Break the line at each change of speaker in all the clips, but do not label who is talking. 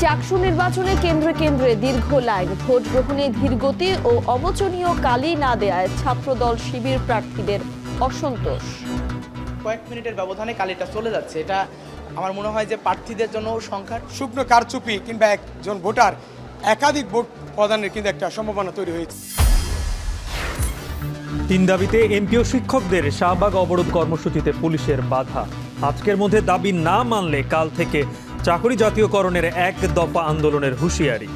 চাকসু নির্বাচনে কেন্দ্রে কেন্দ্রে দীর্ঘ লাইন, ভোট গ্রহণে ধীরগতি ও অবচনীয় কালি না দেয়ায় ছাত্রদল শিবির প্রার্থীদের অসন্তোষ।
কয়েক মিনিটের ব্যবধানে কালিটা চলে যাচ্ছে, এটা আমার মনে হয় যে প্রার্থীদের জন্য সংখ্যার
শুকনো কারচুপি কিংবা একজন ভোটার একাধিক ভোট প্রদানের কিন্তু একটা সম্ভাবনা তৈরি হয়েছে।
3 দাবিতে এমপি ও শিক্ষকদের শাহবাগ অবরোধ কর্মসূচিতে পুলিশের বাধা। আজকের মধ্যে দাবি না মানলে কাল থেকে চাকরি জাতীয়করণের 1 দফা আন্দোলনের হুঁশিয়ারি।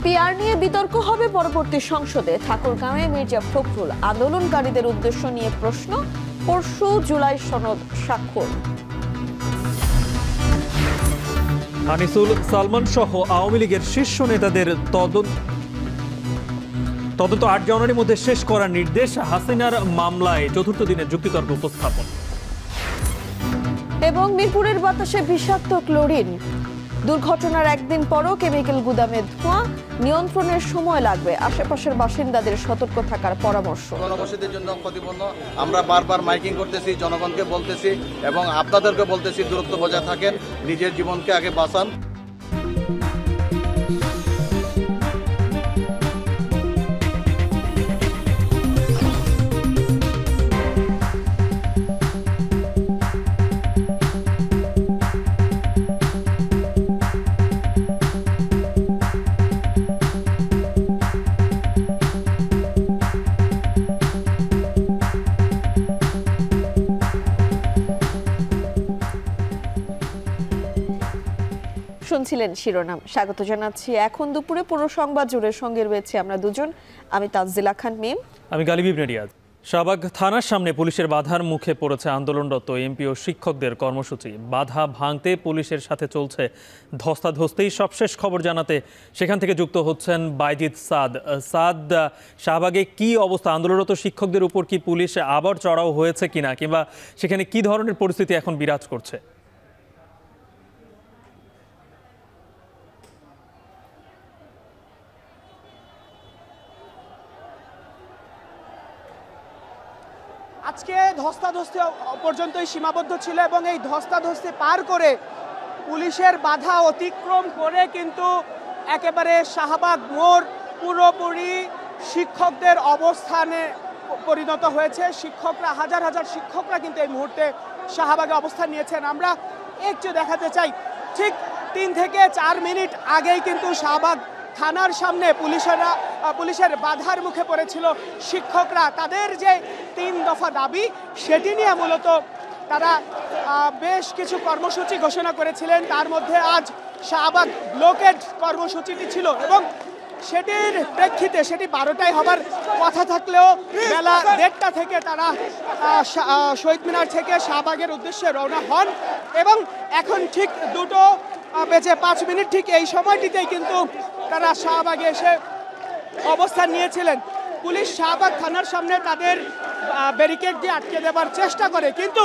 পিআর নিয়ে বিতর্ক হবে পরবর্তী সংসদে। ঠাকুরগাঁওয়ে মির্জা ফখরুল, আন্দোলনকারীদের উদ্দেশ্য নিয়ে প্রশ্ন, পরশু জুলাই সনদ স্বাক্ষর।
আনিসুল সালমান সহ আওয়ামী লীগের শীর্ষ নেতাদের তদন্ত 8 জানুয়ারির মধ্যে শেষ করার নির্দেশ। হাসিনার মামলায় 4র্থ দিনের যুক্তিতর্ক উপস্থাপন।
এবং মিরপুরের বাতাসে বিষাক্ত ক্লোরিন, দুর্ঘটনার একদিন পরও কেমিক্যাল গুদামে ধোঁয়া, নিয়ন্ত্রণের সময় লাগবে। আশেপাশের বাসিন্দাদের সতর্ক থাকার পরামর্শ।
জনবসতির জন্য ক্ষতিপূর্ণ। আমরা বারবার মাইকিং করতেছি, জনগণকে বলতেছি এবং আপনাদেরকে বলতেছি, দূরত্ব বজায় থাকেন, নিজের জীবনকে আগে বাঁচান।
শুনছিলেন শিরোনাম। স্বাগত জানাচ্ছি এখন দুপুরে পুরো সংবাদ জুড়ে। সঙ্গে রয়েছে আমরা দুজন, আমি তানজিলা খান মিম,
আমি গালিব ইবনে রিয়াদ। শাহবাগ থানার সামনে পুলিশের বাধার মুখে পড়েছে আন্দোলনরত এমপি ও শিক্ষকদের কর্মসূচি। বাধা ভাঙতে পুলিশের সাথে চলছে ধস্তাধস্তি। সবশেষ খবর জানাতে সেখান থেকে যুক্ত হচ্ছেন বাইজিদ সাদ। শাহবাগে কি অবস্থা? আন্দোলনরত শিক্ষকদের উপর কি পুলিশ আবার চড়াও হয়েছে কিনা, কিংবা সেখানে কি ধরনের পরিস্থিতি এখন বিরাজ করছে?
আজকে ধস্তাধস্তি পর্যন্তই সীমাবদ্ধ ছিল এবং এই ধস্তাধস্তি পার করে পুলিশের বাধা অতিক্রম করে কিন্তু একেবারে শাহবাগ মোড় পুরোপুরি শিক্ষকদের অবস্থানে পরিণত হয়েছে। শিক্ষকরা, হাজার হাজার শিক্ষকরা কিন্তু এই মুহূর্তে শাহবাগে অবস্থান নিয়েছেন। আমরা একটু দেখাতে চাই, ঠিক 3 থেকে 4 মিনিট আগেই কিন্তু শাহবাগ থানার সামনে পুলিশের বাধার মুখে পড়েছিল শিক্ষকরা। তাদের যে 3 দফা দাবি, সেটি নিয়ে মূলত তারা বেশ কিছু কর্মসূচি ঘোষণা করেছিলেন। তার মধ্যে আজ শাহবাগ ব্লকেড কর্মসূচিটি ছিল এবং সেটির প্রেক্ষিতে সেটি 12টায় হবার কথা থাকলেও বেলা 1:30 থেকে তারা শহীদ মিনার থেকে শাহবাগের উদ্দেশ্যে রওনা হন এবং এখন ঠিক 2:05 ঠিক এই সময়টিতেই কিন্তু তারা শাহবাগে এসে অবস্থান নিয়েছিলেন। পুলিশ শাহবাগ থানার সামনে তাদের ব্যারিকেড দিয়ে আটকে দেবার চেষ্টা করে, কিন্তু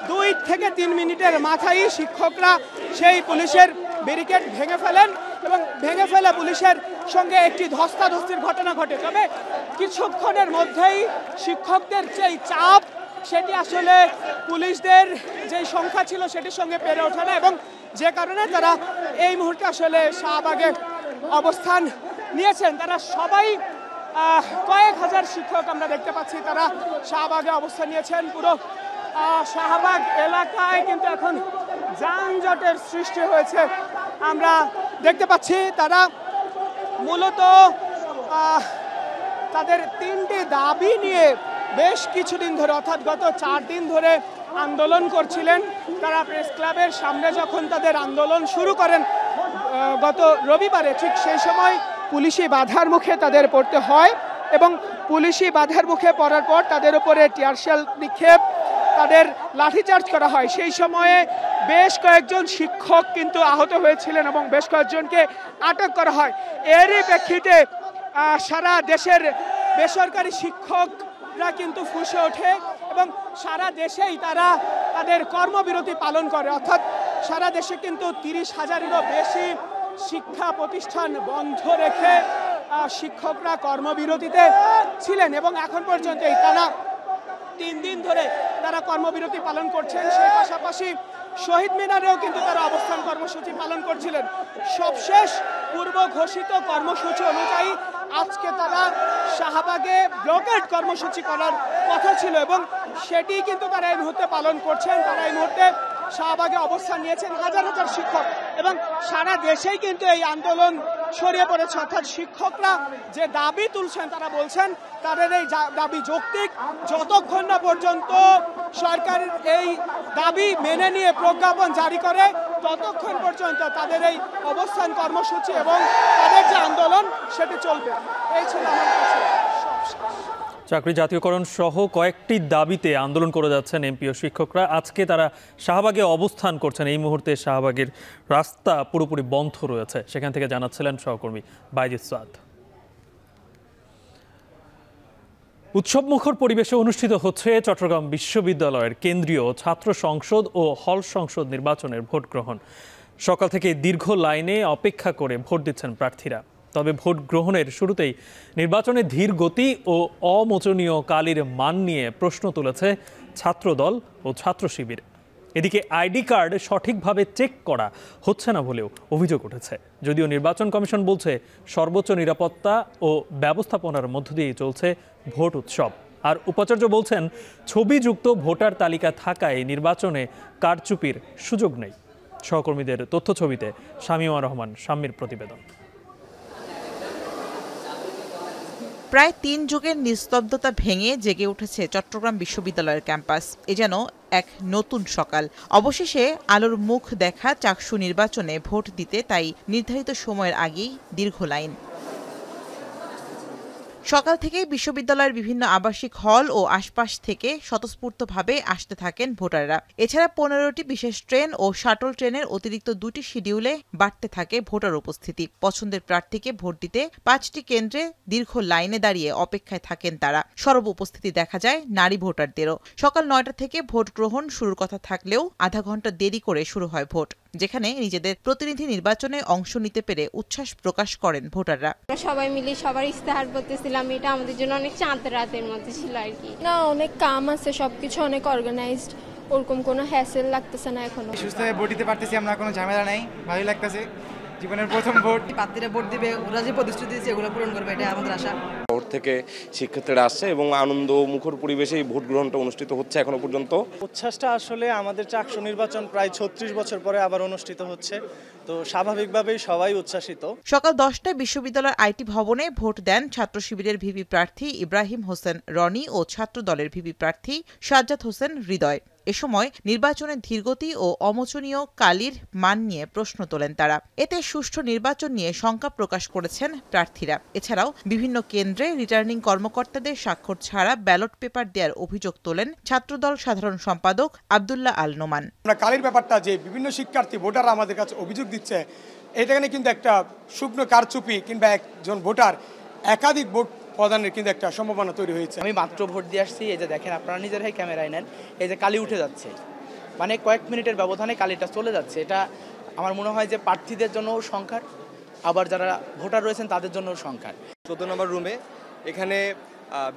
2 থেকে 3 মিনিটের মাথায় শিক্ষকরা সেই পুলিশের ব্যারিকেড ভেঙে ফেলেন এবং ভেঙে ফেলে পুলিশের সঙ্গে একটি ধস্তাধস্তির ঘটনা ঘটে। তবে কিছুক্ষণের মধ্যেই শিক্ষকদের যেই চাপ, সেটি আসলে পুলিশদের যেই সংখ্যা ছিল সেটির সঙ্গে পেরে ওঠে না এবং যে কারণে তারা এই মুহূর্তে আসলে শাহবাগে অবস্থান নিয়েছেন। তারা সবাই কয়েক হাজার শিক্ষক আমরা দেখতে পাচ্ছি, তারা শাহবাগে অবস্থান নিয়েছেন। পুরো শাহবাগ এলাকায় কিন্তু এখন যানজটের সৃষ্টি হয়েছে। আমরা দেখতে পাচ্ছি তারা মূলত তাদের 3টি দাবি নিয়ে বেশ কিছুদিন ধরে, অর্থাৎ গত 4 দিন ধরে আন্দোলন করছিলেন। তারা প্রেস ক্লাবের সামনে যখন তাদের আন্দোলন শুরু করেন গত রবিবারে, ঠিক সেই সময় পুলিশি বাধার মুখে তাদের পড়তে হয় এবং পুলিশি বাধার মুখে পড়ার পর তাদের উপরে টিয়ার শেল নিক্ষেপ, তাদের লাঠিচার্জ করা হয়। সেই সময়ে বেশ কয়েকজন শিক্ষক কিন্তু আহত হয়েছিলেন এবং বেশ কয়েকজনকে আটক করা হয়। এরই প্রেক্ষিতে সারা দেশের বেসরকারি শিক্ষকরা কিন্তু ফুঁসে ওঠে এবং সারা দেশেই তারা তাদের কর্মবিরতি পালন করে। অর্থাৎ সারা দেশে কিন্তু 30,000-এরও বেশি শিক্ষা প্রতিষ্ঠান বন্ধ রেখে শিক্ষকরা কর্মবিরতিতে ছিলেন এবং এখন পর্যন্ত টানা 3 দিন ধরে তারা কর্মবিরতি পালন করছেন। সেই পাশাপাশি শহীদ মিনারেও কিন্তু তারা অবস্থান কর্মসূচি পালন করছিলেন। সবশেষ পূর্ব ঘোষিত কর্মসূচি অনুযায়ী আজকে তারা শাহবাগে ব্লকেড কর্মসূচি করার কথা ছিল এবং সেটি কিন্তু তারা এই মুহূর্তে পালন করছেন। তারা এই মুহূর্তে শাহবাগে অবস্থান নিয়েছেন হাজার হাজার শিক্ষক এবং সারা দেশেই কিন্তু এই আন্দোলন ছড়িয়ে পড়েছে। অর্থাৎ শিক্ষকরা যে দাবি তুলছেন তারা বলছেন তাদের এই দাবি যৌক্তিক, যতক্ষণ না পর্যন্ত সরকার এই দাবি মেনে নিয়ে প্রজ্ঞাপন জারি করে ততক্ষণ পর্যন্ত তাদের এই অবস্থান কর্মসূচি এবং তাদের যে আন্দোলন সেটি চলবে। এই ছিল আমার কাছে
চাকরি জাতীয়করণ সহ কয়েকটি দাবিতে আন্দোলন করে যাচ্ছেন এমপি ও শিক্ষকরা। আজকে তারা শাহবাগে অবস্থান করছেন। এই মুহূর্তে শাহবাগের রাস্তা পুরোপুরি বন্ধ রয়েছে। সেখান থেকে জানাচ্ছিলেন সহকর্মী বাইজিদ সাদ। উৎসবমুখর পরিবেশে অনুষ্ঠিত হচ্ছে চট্টগ্রাম বিশ্ববিদ্যালয়ের কেন্দ্রীয় ছাত্র সংসদ ও হল সংসদ নির্বাচনের ভোট গ্রহণ। সকাল থেকে দীর্ঘ লাইনে অপেক্ষা করে ভোট দিচ্ছেন প্রার্থীরা। তবে ভোট গ্রহণের শুরুতেই নির্বাচনে ধীর গতি ও অমোচনীয় কালির মান নিয়ে প্রশ্ন তুলেছে ছাত্রদল ও ছাত্র শিবির। এদিকে আইডি কার্ড সঠিকভাবে চেক করা হচ্ছে না বলেও অভিযোগ উঠেছে। যদিও নির্বাচন কমিশন বলছে সর্বোচ্চ নিরাপত্তা ও ব্যবস্থাপনার মধ্য দিয়েই চলছে ভোট উৎসব। আর উপাচার্য বলছেন ছবিযুক্ত ভোটার তালিকা থাকায় নির্বাচনে কারচুপির সুযোগ নেই। সহকর্মীদের তথ্য ছবিতে শামীমা রহমান শাম্মীর প্রতিবেদন।
প্রায় ৩ যুগের নিস্তব্ধতা ভেঙে জেগে উঠেছে চট্টগ্রাম বিশ্ববিদ্যালয়ের ক্যাম্পাস। এ যেন এক নতুন সকাল। অবশেষে আলোর মুখ দেখা চাকসু নির্বাচনে ভোট দিতে তাই নির্ধারিত সময়ের আগেই দীর্ঘ লাইন। সকাল থেকেই বিশ্ববিদ্যালয়ের বিভিন্ন আবাসিক হল ও আশপাশ থেকে স্বতঃস্ফূর্তভাবে আসতে থাকেন ভোটাররা। এছাড়া 15টি বিশেষ ট্রেন ও শাটল ট্রেনের অতিরিক্ত 2টি শিডিউলে বাড়তে থাকে ভোটার উপস্থিতি। পছন্দের প্রার্থীকে ভোট দিতে 5টি কেন্দ্রে দীর্ঘ লাইনে দাঁড়িয়ে অপেক্ষায় থাকেন তারা। সরব উপস্থিতি দেখা যায় নারী ভোটারদেরও। সকাল 9টা থেকে ভোট গ্রহণ শুরুর কথা থাকলেও আধা ঘন্টা দেরি করে শুরু হয় ভোট, যেখানে নিজেদের প্রতিনিধি নির্বাচনে অংশ নিতে পেরে উচ্ছ্বাস প্রকাশ করেন ভোটাররা।
সবাই মিলে সবার ইস্তেহার করতেছিলাম, এটা আমাদের জন্য অনেক চাঁদ রাতের মধ্যে ছিল আর কি।
না, অনেক কাম আছে, সবকিছু অনেক অর্গানাইজড, ওরকম কোনো হ্যাসেল লাগতেছে না। এখনো
সুস্থভাবে ভোট দিতে পারতেছি আমরা, কোনো ঝামেলা নাই, ভালোই লাগতেছে। জীবনের প্রথম ভোট।
প্রার্থীরা ভোট দিবে, ওরা যে প্রতিশ্রুতি দিয়েছে এগুলো পূরণ করবে, এটা আমাদের আশা।
ভোট থেকে শিক্ষার্থীরা আসছে এবং আনন্দ মুখর পরিবেশে ভোট গ্রহণটা অনুষ্ঠিত হচ্ছে এখনো পর্যন্ত।
উচ্ছ্বাসটা আসলে আমাদের চাকসু নির্বাচন প্রায় 36 বছর পরে আবার অনুষ্ঠিত হচ্ছে, তো স্বাভাবিকভাবেই সবাই উচ্ছ্বাসিত।
সকাল 10টায় বিশ্ববিদ্যালয়ের আইটি ভবনে ভোট দেন ছাত্র শিবিরের ভিপি প্রার্থী ইব্রাহিম হোসেন রনি ও ছাত্র দলের ভিপি প্রার্থী সাজ্জাদ হোসেন হৃদয়। এ সময় নির্বাচনের ধীরগতি ও অমোচনীয় কালির মান নিয়ে প্রশ্ন তোলেন তারা। এতে সুষ্ঠু নির্বাচন নিয়ে শঙ্কা প্রকাশ করেছেন প্রার্থীরা। এছাড়াও বিভিন্ন কেন্দ্রে রিটার্নিং কর্মকর্তাদের স্বাক্ষর ছাড়া ব্যালট পেপার দেওয়ার অভিযোগ তোলেন ছাত্রদল সাধারণ সম্পাদক আব্দুল্লাহ আল নোমান।
আমরা কালির ব্যাপারটা যে বিভিন্ন শিক্ষার্থী ভোটাররা আমাদের কাছে অভিযোগ দিচ্ছে, এখানে কিন্তু একটা শুকনো কারচুপি কিংবা একজন ভোটার একাধিক ভোট প্রদানের কিন্তু একটা সম্ভাবনা তৈরি হয়েছে।
আমি মাত্র ভোট দিয়ে আসছি, এই যে দেখেন আপনারা নিজেরাই ক্যামেরায় নেন, এই যে কালি উঠে যাচ্ছে, মানে কয়েক মিনিটের ব্যবধানে কালিটা চলে যাচ্ছে। এটা আমার মনে হয় যে প্রার্থীদের জন্য সংখ্যার, আবার যারা ভোটার রয়েছেন তাদের জন্য সংখ্যার।
14 নম্বর রুমে এখানে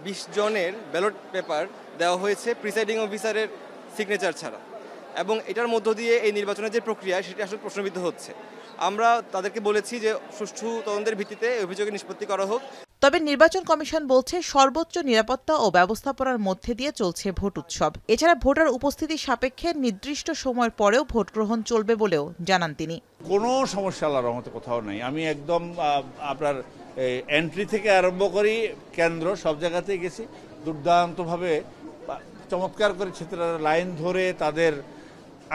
20 জনের ব্যালট পেপার দেওয়া হয়েছে প্রিসাইডিং অফিসারের সিগনেচার ছাড়া, এবং এটার মধ্য দিয়ে এই নির্বাচনের যে প্রক্রিয়া সেটি আসলে প্রশ্নবিদ্ধ হচ্ছে। আমরা তাদেরকে বলেছি যে সুষ্ঠু তদন্তের ভিত্তিতে অভিযোগের নিষ্পত্তি করা হোক।
তবে নির্বাচন কমিশন বলছে সর্বোচ্চ নিরাপত্তা ও ব্যবস্থাপনার মধ্যে দিয়ে চলছে ভোট উৎসব। এছাড়া ভোটার উপস্থিতি সাপেক্ষে নির্দিষ্ট সময়ের পরেও ভোট গ্রহণ চলবে বলেও জানান তিনি।
কোনো সমস্যা আল্লাহর রহমতে কোথাও নেই। আমি একদম আপনার এন্ট্রি থেকে আরম্ভ করি কেন্দ্র সব জায়গাতেই গেছি, দুর্দান্তভাবে চমৎকার করে ছেলেরা লাইন ধরে তাদের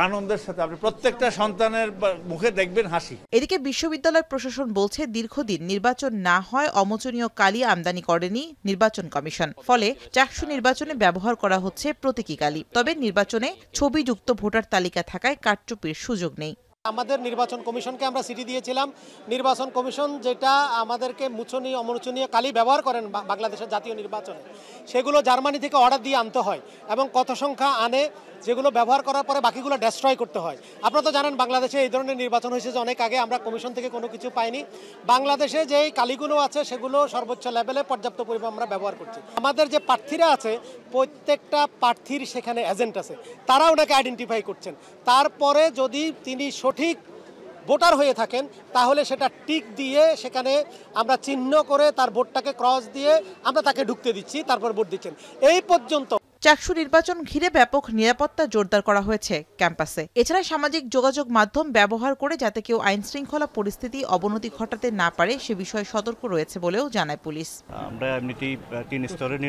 আনন্দের সাথে আপনি প্রত্যেকটা সন্তানের মুখে দেখবেন হাসি।
এদিকে বিশ্ববিদ্যালয় প্রশাসন বলছে দীর্ঘদিন নির্বাচন না হয় অমোচনীয় কালি আমদানি করেনি নির্বাচন কমিশন। ফলে চাকসু নির্বাচনে ব্যবহার করা হচ্ছে প্রতীকী কালি। তবে নির্বাচনে ছবিযুক্ত ভোটার তালিকা থাকায় কারচুপির সুযোগ নেই।
আমাদের নির্বাচন কমিশনকে আমরা চিঠি দিয়েছিলাম। নির্বাচন কমিশন যেটা আমাদেরকে মুছনীয় অমোচনীয় কালি ব্যবহার করেন বাংলাদেশের জাতীয় নির্বাচনে, সেগুলো জার্মানি থেকে অর্ডার দিয়ে আনতে হয় এবং কত সংখ্যা আনে, যেগুলো ব্যবহার করার পরে বাকিগুলো ডেস্ট্রয় করতে হয়। আপনারা তো জানেন বাংলাদেশে এই ধরনের নির্বাচন হয়েছে যে অনেক আগে, আমরা কমিশন থেকে কোনো কিছু পাইনি। বাংলাদেশে যেই কালিগুলো আছে সেগুলো সর্বোচ্চ লেভেলে পর্যাপ্ত পরিমাণ আমরা ব্যবহার করছি। আমাদের যে প্রার্থীরা আছে প্রত্যেকটা প্রার্থীর সেখানে এজেন্ট আছে, তারা ওনাকে আইডেন্টিফাই করছেন। তারপরে যদি তিনি সঠিক ভোটার হয়ে থাকেন তাহলে সেটা টিক দিয়ে সেখানে আমরা চিহ্ন করে তার ভোটটাকে ক্রস দিয়ে আমরা তাকে ঢুকতে দিচ্ছি, তারপর ভোট দিচ্ছেন। এই পর্যন্ত
চাকসু নির্বাচন ঘিরে ব্যাপক নিরাপত্তা জোরদার করা হয়েছে ক্যাম্পাসে। এছাড়া সামাজিক যোগাযোগ মাধ্যম ব্যবহার করে যাতে কেউ আইন শৃঙ্খলা পরিস্থিতি অবনতি ঘটাতে না পারে সে বিষয়ে সতর্ক রয়েছে বলেও জানায় পুলিশ।
আমরা এমনিতেই 3 স্তরের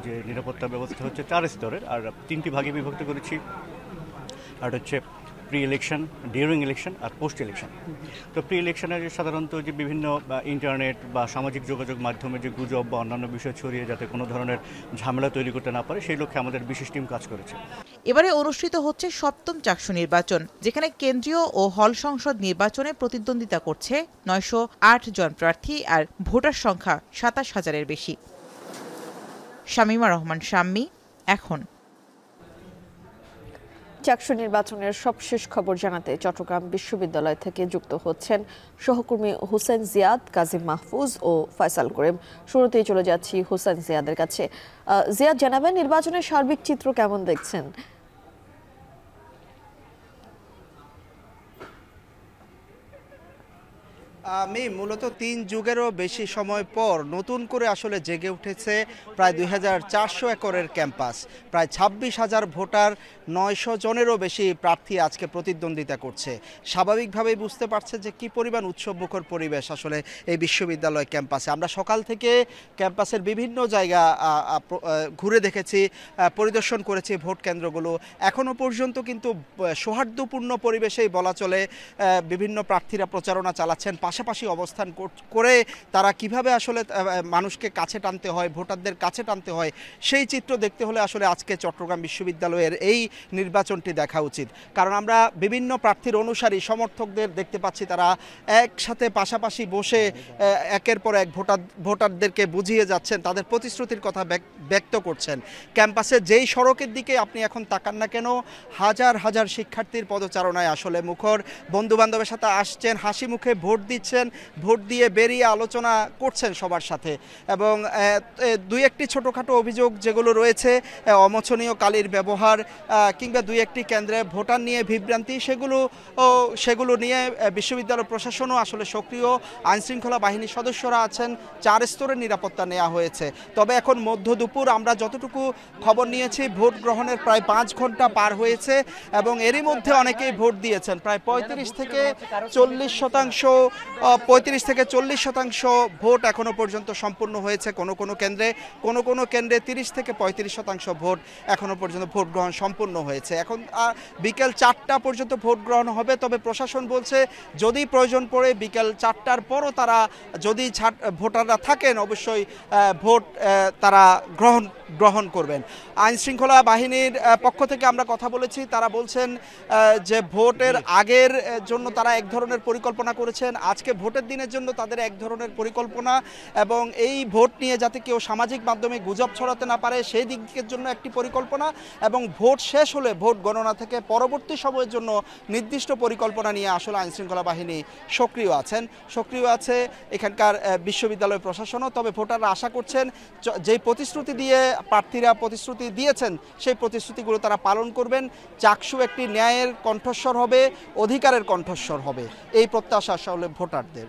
যে নিরাপত্তা ব্যবস্থা হচ্ছে 4 স্তরের, আর 3টি ভাগে বিভক্ত করেছি। আর হচ্ছে প্রি ইলেকশন, ডিউরিং ইলেকশন আর পোস্ট ইলেকশন। তো প্রি ইলেকশনের সাধারণত যে বিভিন্ন ইন্টারনেট বা সামাজিক যোগাযোগ মাধ্যমে যে গুজব বা অন্যান্য বিষয় ছড়িয়ে যাতে কোনো ধরনের ঝামেলা তৈরি করতে না পারে সেই লক্ষ্যে আমাদের বিশেষ টিম কাজ করেছে।
এবারে অনুষ্ঠিত হচ্ছে 7ম চাকসু নির্বাচন, যেখানে কেন্দ্রীয় ও হল সংসদ নির্বাচনে প্রতিদ্বন্দ্বিতা করছে 908 জন প্রার্থী আর ভোটার সংখ্যা 27,000-এর বেশি। শামীমা রহমান শাম্মী, এখন।
চাকসু নির্বাচনের সবশেষ খবর জানাতে চট্টগ্রাম বিশ্ববিদ্যালয় থেকে যুক্ত হচ্ছেন সহকর্মী হুসেন জিয়াদ, কাজী মাহফুজ ও ফয়সাল করিম। শুরুতেই চলে যাচ্ছি হুসেন জিয়াদের কাছে। জিয়াদ, জানাবেন নির্বাচনের সার্বিক চিত্র কেমন দেখছেন?
আমি মূলত 3 যুগেরও বেশি সময় পর নতুন করে আসলে জেগে উঠেছে প্রায় 2400 একরের ক্যাম্পাস। প্রায় 26,000 ভোটার, 900 জনেরও বেশি প্রার্থী আজকে প্রতিদ্বন্দ্বিতা করছে। স্বাভাবিকভাবেই বুঝতে পারছে যে কি পরিমাণ উৎসবমুখর পরিবেশ আসলে এই বিশ্ববিদ্যালয় ক্যাম্পাসে। আমরা সকাল থেকে ক্যাম্পাসের বিভিন্ন জায়গা ঘুরে দেখেছি, পরিদর্শন করেছি ভোট কেন্দ্রগুলো। এখনও পর্যন্ত কিন্তু সৌহার্দ্যপূর্ণ পরিবেশেই বলা চলে বিভিন্ন প্রার্থীরা প্রচারণা চালাচ্ছেন। পাশাপাশি অবস্থান করে তারা কিভাবে আসলে মানুষকে কাছে টানতে হয়, ভোটারদের কাছে টানতে হয়, সেই চিত্র দেখতে হলে আসলে আজকে চট্টগ্রাম বিশ্ববিদ্যালয়ের এই নির্বাচনটি দেখা উচিত। কারণ আমরা বিভিন্ন প্রার্থীর অনুসারী সমর্থকদের দেখতে পাচ্ছি, তারা একসাথে পাশাপাশি বসে একের পর এক ভোটারদেরকে বুঝিয়ে যাচ্ছেন, তাদের প্রতিশ্রুতির কথা ব্যক্ত করছেন। ক্যাম্পাসে যেই সড়কের দিকে আপনি এখন তাকান না কেন, হাজার হাজার শিক্ষার্থীর পদচারণায় আসলে মুখর। বন্ধুবান্ধবের সাথে আসছেন, হাসি মুখে ভোট দিচ্ছেন, ভোট দিয়ে বেরিয়ে আলোচনা করছেন সবার সাথে। এবং 2-1টি ছোটোখাটো অভিযোগ যেগুলো রয়েছে, অমোচনীয় কালির ব্যবহার কিংবা 2-1টি কেন্দ্রে ভোটার নিয়ে বিভ্রান্তি, সেগুলো নিয়ে বিশ্ববিদ্যালয় প্রশাসনও আসলে সক্রিয়। আইনশৃঙ্খলা বাহিনীর সদস্যরা আছেন, 4 স্তরের নিরাপত্তা নেওয়া হয়েছে। তবে এখন মধ্য দুপুর, আমরা যতটুকু খবর নিয়েছি ভোট গ্রহণের প্রায় 5 ঘন্টা পার হয়েছে এবং এরই মধ্যে অনেকেই ভোট দিয়েছেন। প্রায় 35 থেকে 40% ভোট এখনো পর্যন্ত সম্পূর্ণ হয়েছে কোনো কোনো কেন্দ্রে 30 থেকে 35% ভোট এখনো পর্যন্ত ভোট গ্রহণ সম্পূর্ণ হয়েছে। এখন বিকেল 4টা পর্যন্ত ভোট গ্রহণ হবে। তবে প্রশাসন বলছে যদি প্রয়োজন পড়ে বিকেল 4টার পরও তারা যদি ভোটাররা থাকেন অবশ্যই ভোট তারা গ্রহণ করবেন। আইনশৃঙ্খলা বাহিনীর পক্ষ থেকে আমরা কথা বলেছি, তারা বলছেন যে ভোটের আগের জন্য তারা এক ধরনের পরিকল্পনা করেছেন, আজকে ভোটের দিনের জন্য তাদের এক ধরনের পরিকল্পনা, এবং এই ভোট নিয়ে যাতে কেউ সামাজিক মাধ্যমে গুজব ছড়াতে না পারে সেই দিকের জন্য একটি পরিকল্পনা, এবং ভোট শেষ হলে ভোট গণনা থেকে পরবর্তী সময়ের জন্য নির্দিষ্ট পরিকল্পনা নিয়ে আসলে আইনশৃঙ্খলা বাহিনী সক্রিয় আছে এখানকার বিশ্ববিদ্যালয় প্রশাসনও। তবে ভোটাররা আশা করছেন যেই প্রতিশ্রুতি দিয়ে প্রার্থীরা প্রতিশ্রুতি দিয়েছেন সেই প্রতিশ্রুতিগুলো তারা পালন করবেন। চাকসু একটি ন্যায়ের কণ্ঠস্বর হবে, অধিকারের কণ্ঠস্বর হবে, এই প্রত্যাশা আসলে ভোটারদের।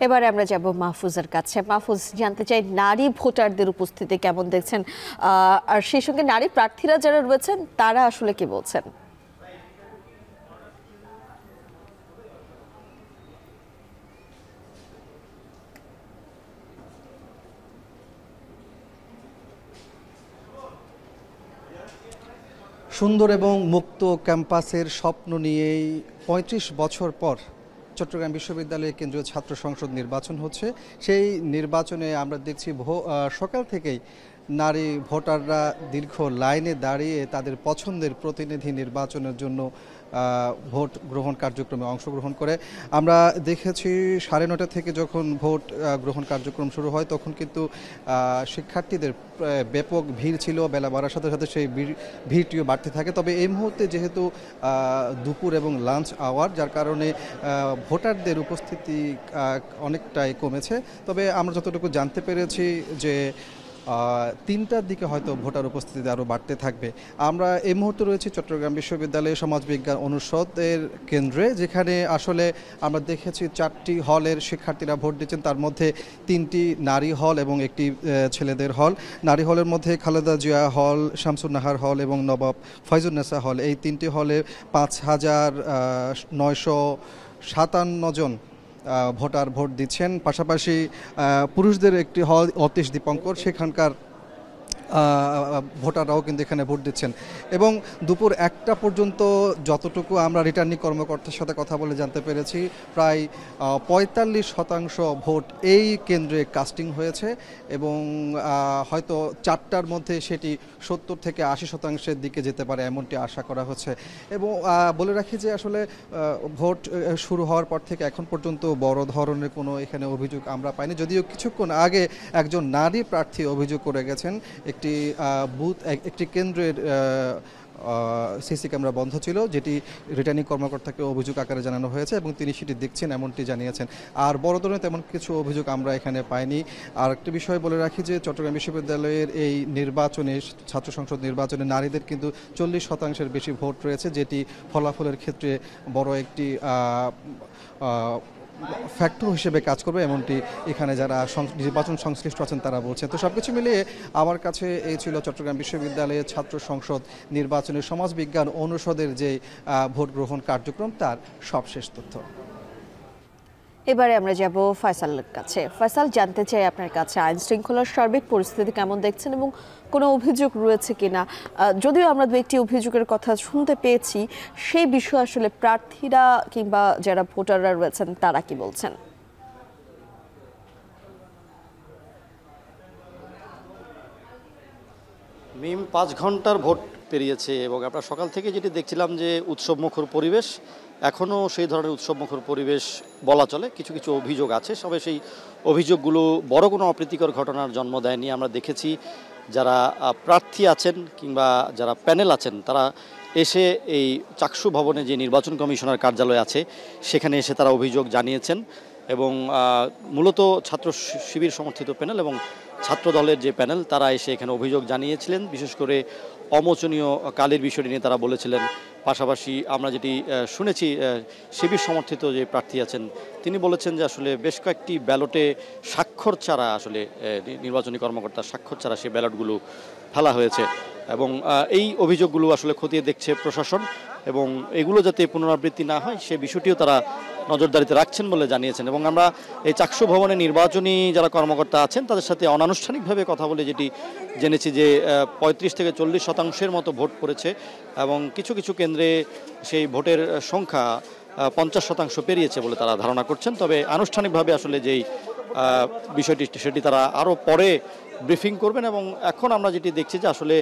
এবারে আমরা যাব মাহফুজের কাছে। মাহফুজ, জানতে চাই নারী ভোটারদের উপস্থিতি কেমন দেখছেন, আর সেই সঙ্গে নারী প্রার্থীরা যারা রয়েছেন তারা আসলে কি বলছেন?
সুন্দর এবং মুক্ত ক্যাম্পাসের স্বপ্ন নিয়েই 35 বছর পর চট্টগ্রাম বিশ্ববিদ্যালয়ের কেন্দ্রীয় ছাত্র সংসদ নির্বাচন হচ্ছে। সেই নির্বাচনে আমরা দেখছি সকাল থেকেই নারী ভোটাররা দীর্ঘ লাইনে দাঁড়িয়ে তাদের পছন্দের প্রতিনিধি নির্বাচনের জন্য ভোট গ্রহণ কার্যক্রমে অংশগ্রহণ করে। আমরা দেখেছি 9:30 থেকে যখন ভোট গ্রহণ কার্যক্রম শুরু হয় তখন কিন্তু শিক্ষার্থীদের ব্যাপক ভিড় ছিল। বেলা বাড়ার সাথে সাথে সেই ভিড়টিও বাড়তে থাকে। তবে এই মুহূর্তে যেহেতু দুপুর এবং লাঞ্চ আওয়ার, যার কারণে ভোটারদের উপস্থিতি অনেকটাই কমেছে। তবে আমরা যতটুকু জানতে পেরেছি যে 3টার দিকে হয়তো ভোটার উপস্থিতি আরও বাড়তে থাকবে। আমরা এই মুহূর্তে রয়েছি চট্টগ্রাম বিশ্ববিদ্যালয়ের সমাজবিজ্ঞান অনুষদের কেন্দ্রে, যেখানে আসলে আমরা দেখেছি 4টি হলের শিক্ষার্থীরা ভোট দিচ্ছেন। তার মধ্যে 3টি নারী হল এবং একটি ছেলেদের হল। নারী হলের মধ্যে খালেদা জিয়া হল, শামসুন নাহার হল এবং নবাব ফয়জুন্নেসা হল, এই 3টি হলে 5,957 জন ভোটার ভোট দিচ্ছেন। পাশাপাশি পুরুষদের একটি হল অতীশ দীপঙ্কর, সেখানকার ভোটাররাও কিন্তু এখানে ভোট দিচ্ছেন। এবং দুপুর 1টা পর্যন্ত যতটুকু আমরা রিটার্নিং কর্মকর্তার সাথে কথা বলে জানতে পেরেছি, প্রায় 45% ভোট এই কেন্দ্রে কাস্টিং হয়েছে এবং হয়তো 4টার মধ্যে সেটি 70 থেকে 80% দিকে যেতে পারে এমনটি আশা করা হচ্ছে। এবং বলে রাখি যে আসলে ভোট শুরু হওয়ার পর থেকে এখন পর্যন্ত বড় ধরনের কোনো এখানে অভিযোগ আমরা পাইনি, যদিও কিছুক্ষণ আগে একজন নারী প্রার্থী অভিযোগ করে গেছেন একটি কেন্দ্রের সিসি ক্যামেরা বন্ধ ছিল, যেটি রিটার্নিং কর্মকর্তাকে অভিযোগ আকারে জানানো হয়েছে এবং তিনি সেটি দেখছেন এমনটি জানিয়েছেন। আর বড় ধরনের তেমন কিছু অভিযোগ আমরা এখানে পাইনি। আর একটি বিষয় বলে রাখি যে চট্টগ্রাম বিশ্ববিদ্যালয়ের এই নির্বাচনে, ছাত্র সংসদ নির্বাচনে নারীদের কিন্তু 40% বেশি ভোট রয়েছে, যেটি ফলাফলের ক্ষেত্রে বড় একটি ফ্যাক্টর হিসেবে কাজ করবে, এমনটি এখানে যারা নির্বাচন সংশ্লিষ্ট আছেন তারা বলছেন। তো সবকিছু মিলিয়ে আমার কাছে এই ছিল চট্টগ্রাম বিশ্ববিদ্যালয়ের ছাত্র সংসদ নির্বাচনের সমাজবিজ্ঞান অনুষদের যে ভোট গ্রহণ কার্যক্রম তার সবশেষ তথ্য।
এবারে আমরা যাব ফয়সালের কাছে। ফয়সাল, জানতে চাই আপনার কাছে আইন শৃঙ্খলার সার্বিক পরিস্থিতি কেমন দেখছেন এবং কোনো অভিযোগ রয়েছে কিনা। যদিও আমরা দু একটি অভিযোগের কথা শুনতে পেয়েছি, সেই বিষয়ে আসলে প্রার্থীরা কিংবা যারা ভোটাররা রয়েছেন তারা কি বলছেন?
মিম 5 ঘন্টার ভোট পেরিয়েছে এবং আমরা সকাল থেকে যেটি দেখছিলাম যে উৎসবমুখর পরিবেশ, এখনও সেই ধরনের উৎসবমুখর পরিবেশ বলা চলে। কিছু কিছু অভিযোগ আছে, তবে সেই অভিযোগগুলো বড় কোনো অপ্রীতিকর ঘটনার জন্ম দেয়নি। আমরা দেখেছি যারা প্রার্থী আছেন কিংবা যারা প্যানেল আছেন তারা এসে এই চাকসু ভবনে যে নির্বাচন কমিশনার কার্যালয় আছে সেখানে এসে তারা অভিযোগ জানিয়েছেন এবং মূলত ছাত্র শিবির সমর্থিত প্যানেল এবং ছাত্র দলের যে প্যানেল তারা এসে এখানে অভিযোগ জানিয়েছিলেন। বিশেষ করে অমোচনীয় কালির বিষয়টি নিয়ে তারা বলেছিলেন। পাশাপাশি আমরা যেটি শুনেছি, শিবির সমর্থিত যে প্রার্থী আছেন তিনি বলেছেন যে আসলে বেশ কয়েকটি ব্যালটে স্বাক্ষর ছাড়া, আসলে নির্বাচনী কর্মকর্তার স্বাক্ষর ছাড়া সেই ব্যালটগুলো ফেলা হয়েছে এবং এই অভিযোগগুলো আসলে খতিয়ে দেখছে প্রশাসন এবং এগুলো যাতে পুনরাবৃত্তি না হয় সে বিষয়টিও তারা নজরদারিতে রাখছেন বলে জানিয়েছেন। এবং আমরা এই চাকসু ভবনে নির্বাচনী যারা কর্মকর্তা আছেন তাদের সাথে অনানুষ্ঠানিকভাবে কথা বলে যেটি জেনেছি যে 35 থেকে 40% মতো ভোট পড়েছে এবং কিছু কিছু কেন্দ্রে সেই ভোটের সংখ্যা 50% পেরিয়েছে বলে তারা ধারণা করছেন। তবে আনুষ্ঠানিকভাবে আসলে যেই বিষয়টি সেটি তারা আরও পরে ব্রিফিং করবেন। এবং এখন আমরা যেটি দেখছি যে আসলে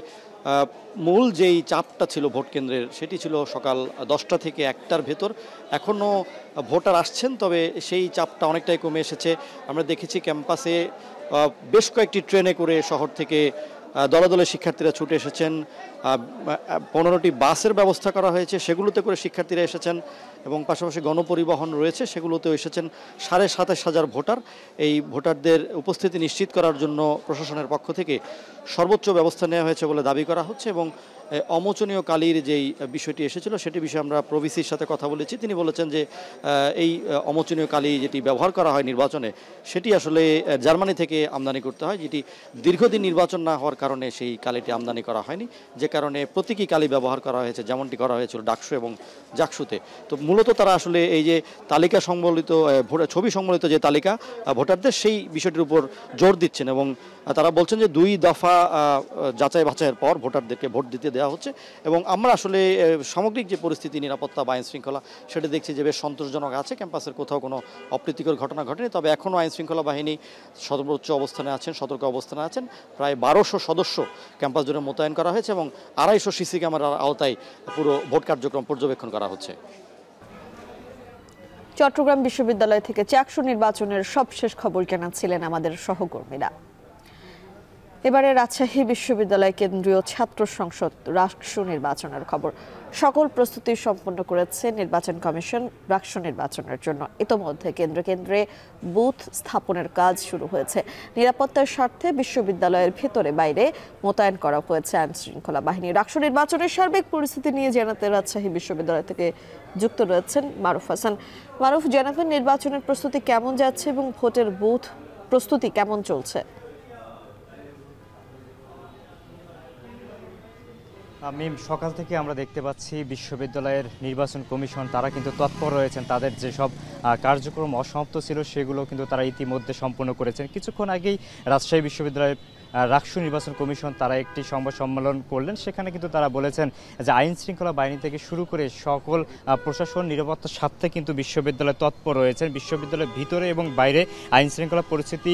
মূল যেই চাপটা ছিল ভোট কেন্দ্রের সেটি ছিল সকাল 10টা থেকে 1টার ভেতর। এখনও ভোটার আসছেন, তবে সেই চাপটা অনেকটাই কমে এসেছে। আমরা দেখেছি ক্যাম্পাসে বেশ কয়েকটি ট্রেনে করে শহর থেকে দলে দলে শিক্ষার্থীরা ছুটে এসেছেন। 15টি বাসের ব্যবস্থা করা হয়েছে, সেগুলোতে করে শিক্ষার্থীরা এসেছেন এবং পাশাপাশি গণপরিবহন রয়েছে, সেগুলোতেও এসেছেন 27,500 ভোটার। এই ভোটারদের উপস্থিতি নিশ্চিত করার জন্য প্রশাসনের পক্ষ থেকে সর্বোচ্চ ব্যবস্থা নেওয়া হয়েছে বলে দাবি করা হচ্ছে। এবং অমোচনীয় কালির যেই বিষয়টি এসেছিল সেটি বিষয়ে আমরা প্রভিসির সাথে কথা বলেছি। তিনি বলেছেন যে এই অমোচনীয় কালি যেটি ব্যবহার করা হয় নির্বাচনে সেটি আসলে জার্মানি থেকে আমদানি করতে হয়, যেটি দীর্ঘদিন নির্বাচন না হওয়ার কারণে সেই কালিটি আমদানি করা হয়নি, যে কারণে প্রতীকী কালি ব্যবহার করা হয়েছে যেমনটি করা হয়েছিল ডাকসু এবং জাকসুতে। তো মূলত তারা আসলে এই যে তালিকা সংবলিত ছবি সংবলিত যে তালিকা ভোটারদের সেই বিষয়টির উপর জোর দিচ্ছেন এবং তারা বলছেন যে 2 দফা যাচাই বাছাইয়ের পর ভোটারদেরকে ভোট দিতে দেওয়া হচ্ছে এবং আমরা আসলে সামগ্রিক যে পরিস্থিতি নিরাপত্তা বা আইনশৃঙ্খলা সেটা দেখছি যে বেশ সন্তোষজনক আছে। ক্যাম্পাসের কোথাও কোনো অপ্রীতিকর ঘটনা ঘটেনি, তবে এখনও আইনশৃঙ্খলা বাহিনী সর্বোচ্চ অবস্থানে আছেন, সতর্ক অবস্থানে আছেন। প্রায় 1200 সদস্য ক্যাম্পাস জুড়ে মোতায়েন করা হয়েছে এবং 250 সিসি ক্যামেরার আওতায় পুরো ভোট কার্যক্রম পর্যবেক্ষণ করা হচ্ছে।
চট্টগ্রাম বিশ্ববিদ্যালয় থেকে চাকসু নির্বাচনের সবশেষ খবর জানাচ্ছিলেন আমাদের সহকর্মীরা। এবারে রাজশাহী বিশ্ববিদ্যালয় কেন্দ্রীয় ছাত্র সংসদ রাকসু নির্বাচনের খবর। সকল প্রস্তুতি সম্পন্ন করেছে নির্বাচন কমিশন রাকসু নির্বাচনের জন্য। ইতোমধ্যে কেন্দ্রে কেন্দ্রে বুথ স্থাপনের কাজ শুরু হয়েছে। নিরাপত্তার স্বার্থে বিশ্ববিদ্যালয়ের ভেতরে বাইরে মোতায়েন করা হয়েছে আইন শৃঙ্খলা বাহিনী। রাকসু নির্বাচনের সার্বিক পরিস্থিতি নিয়ে জানাতে রাজশাহী বিশ্ববিদ্যালয় থেকে যুক্ত রয়েছেন মারুফ হাসান। মারুফ, জানাবেন নির্বাচনের প্রস্তুতি কেমন যাচ্ছে এবং ভোটের বুথ প্রস্তুতি কেমন চলছে?
সকাল থেকে আমরা দেখতে পাচ্ছি বিশ্ববিদ্যালয়ের নির্বাচন কমিশন তারা কিন্তু তৎপর রয়েছেন। তাদের যেসব কার্যক্রম অসমাপ্ত ছিল সেগুলো কিন্তু তারা ইতিমধ্যে সম্পন্ন করেছেন। কিছুক্ষণ আগেই রাজশাহী বিশ্ববিদ্যালয়ের রাকসু নির্বাচন কমিশন তারা একটি সংবাদ সম্মেলন করলেন। সেখানে কিন্তু তারা বলেছেন যে আইন শৃঙ্খলা বাহিনী থেকে শুরু করে সকল প্রশাসন নিরাপত্তার স্বার্থে কিন্তু বিশ্ববিদ্যালয় তৎপর রয়েছেন। বিশ্ববিদ্যালয়ের ভিতরে এবং বাইরে আইন শৃঙ্খলা পরিস্থিতি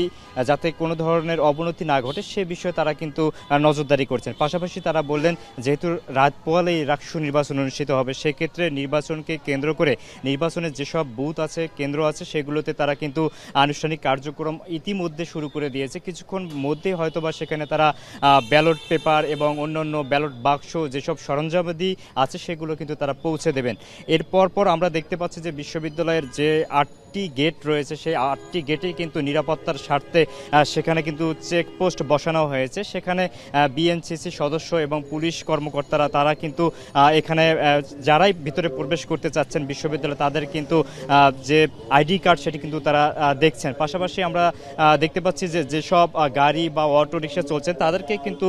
যাতে কোনো ধরনের অবনতি না ঘটে সে বিষয়ে তারা কিন্তু নজরদারি করছেন। পাশাপাশি তারা বললেন যেহেতু রাত পোয়ালেই রাকসু নির্বাচন অনুষ্ঠিত হবে, সেক্ষেত্রে নির্বাচনকে কেন্দ্র করে নির্বাচনের যেসব বুথ আছে, কেন্দ্র আছে, সেগুলোতে তারা কিন্তু আনুষ্ঠানিক কার্যক্রম ইতিমধ্যে শুরু করে দিয়েছে। কিছুক্ষণ মধ্যে হয়তো সেখানে তারা ব্যালট পেপার এবং অন্যান্য ব্যালট বাক্স যেসব সরঞ্জামাদি আছে সেগুলো কিন্তু তারা পৌঁছে দেবেন। এরপর আমরা দেখতে পাচ্ছি যে বিশ্ববিদ্যালয়ের যে 8টি গেট রয়েছে সেই 8টি গেটেই কিন্তু নিরাপত্তার স্বার্থে সেখানে কিন্তু চেকপোস্ট বসানো হয়েছে। সেখানে বিএনসিসি সদস্য এবং পুলিশ কর্মকর্তারা তারা কিন্তু এখানে যারাই ভিতরে প্রবেশ করতে চাচ্ছেন বিশ্ববিদ্যালয়ে তাদের কিন্তু যে আইডি কার্ড সেটি কিন্তু তারা দেখছেন। পাশাপাশি আমরা দেখতে পাচ্ছি যে যেসব গাড়ি বা অটো রিক্সা চলছে তাদেরকে কিন্তু